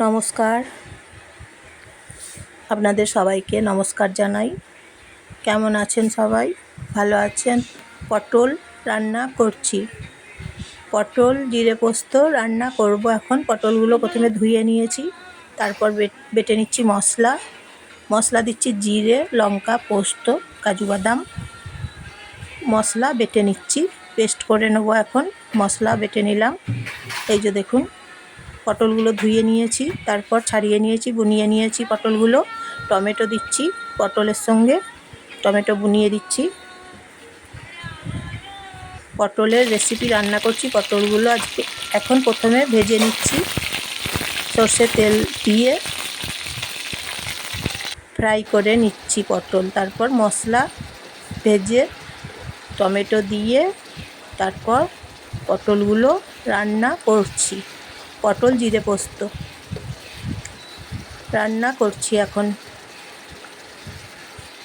নমস্কার, আপনাদের সবাইকে নমস্কার জানাই। কেমন আছেন সবাই? ভালো আছেন? পটল রান্না করছি। পটল জিরে পোস্ত রান্না করব এখন। পটলগুলো প্রথমে ধুয়ে নিয়েছি, তারপর বেটে নিচ্ছি মশলা দিচ্ছি জিরে, লঙ্কা, পোস্ত, কাজু বাদাম। মশলা বেটে নিচ্ছি, পেস্ট করে নেবো এখন। মশলা বেটে নিলাম। এই যে দেখুন, পটলগুলো ধুয়ে নিয়েছি, তারপর ছাড়িয়ে নিয়েছি, বুনিয়ে নিয়েছি পটলগুলো। টমেটো দিচ্ছি পটলের সঙ্গে, টমেটো বুনিয়ে দিচ্ছি। পটলের রেসিপি রান্না করছি। পটলগুলো আজকে এখন প্রথমে ভেজে নিচ্ছি, সর্ষের তেল দিয়ে ফ্রাই করে নিচ্ছি পটল। তারপর মশলা ভেজে টমেটো দিয়ে তারপর পটলগুলো রান্না করছি। পটল জিরে পোস্ত রান্না করছি এখন।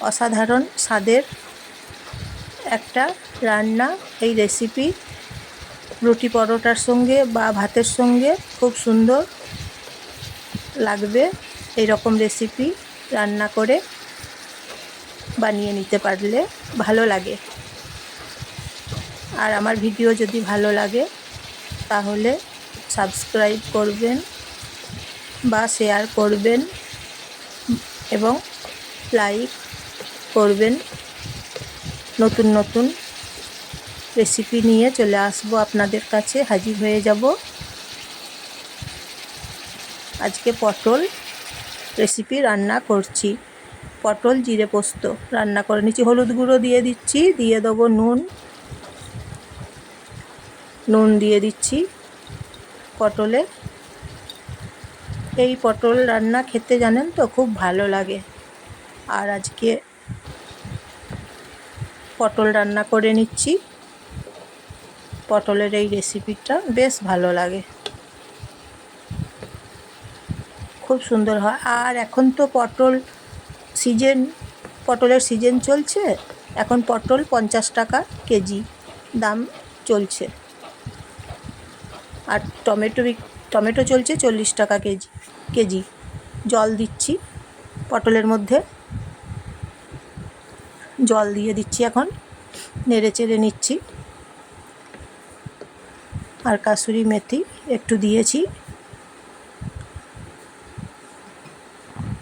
অসাধারণ স্বাদের একটা রান্না। এই রেসিপি রুটি পরোটার সঙ্গে বা ভাতের সঙ্গে খুব সুন্দর লাগবে। এই রকম রেসিপি রান্না করে বানিয়ে নিতে পারলে ভালো লাগে। আর আমার ভিডিও যদি ভালো লাগে তাহলে সাবস্ক্রাইব করবেন বা শেয়ার করবেন এবং লাইক করবেন। নতুন নতুন রেসিপি নিয়ে চলে আসবো আপনাদের কাছে, হাজির হয়ে যাব। আজকে পটল রেসিপি রান্না করছি। পটল জিরে পোস্ত রান্না করে নিচ্ছি। হলুদ গুঁড়ো দিয়ে দিচ্ছি, দিয়ে দেবো নুন দিয়ে দিচ্ছি পটলে। এই পটল রান্না খেতে জানেন তো খুব ভালো লাগে। আর আজকে পটল রান্না করে নিচ্ছি। পটলের এই রেসিপিটা বেশ ভালো লাগে, খুব সুন্দর হয়। আর এখন তো পটলের সিজন চলছে। এখন পটল 50 টাকা কেজি দাম চলছে। আর টমেটো চলছে 40 টাকা কেজি। জল দিচ্ছি পটলের মধ্যে, জল দিয়ে দিচ্ছি এখন, নেড়ে চেড়ে নিচ্ছি। আর কাসুরি মেথি একটু দিয়েছি।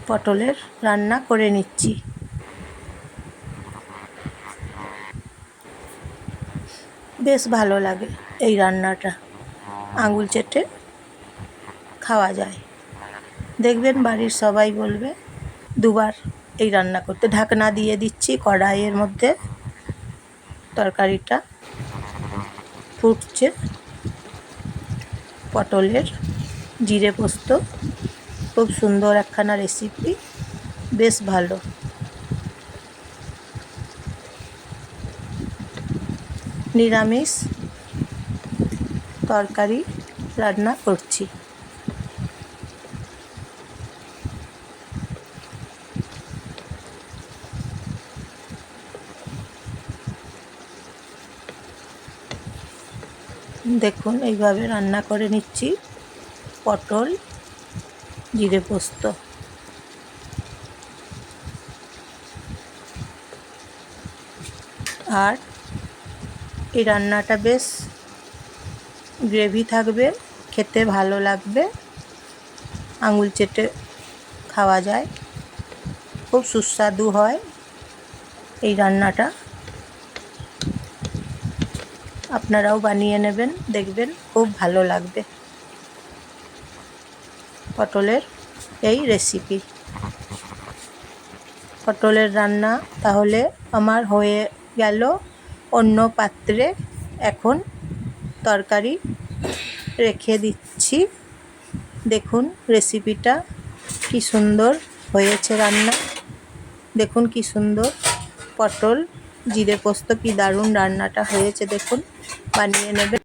পটলের রান্না করে নিচ্ছি। বেশ ভালো লাগে এই রান্নাটা, আঙুল চেটে খাওয়া যায়। দেখবেন বাড়ির সবাই বলবে দুবার এই রান্না করতে। ঢাকনা দিয়ে দিচ্ছি কড়াইয়ের মধ্যে। তরকারিটা ফুটছে। পটলের জিরে পোস্ত খুব সুন্দর একখানা রেসিপি, বেশ ভালো। নিরামিষ তরকারি রান্না করছি। দেখুন এইভাবে রান্না করে নিচ্ছি পটল জিরে পোস্ত। আর এই রান্নাটা বেশ গ্রেভি থাকবে, খেতে ভালো লাগবে, আঙুল চেটে খাওয়া যায়, খুব সুস্বাদু হয় এই রান্নাটা। আপনারাও বানিয়ে নেবেন, দেখবেন খুব ভালো লাগবে পটলের এই রেসিপি। পটলের রান্না তাহলে আমার হয়ে গেল। অন্য পাত্রে এখন তরকারি রেখে দিচ্ছি। দেখুন রেসিপিটা কি সুন্দর হয়েছে রান্না। দেখুন কি সুন্দর পটল জিরে পোস্ত, কি দারুণ রান্নাটা হয়েছে। দেখুন, বানিয়ে নেবেন।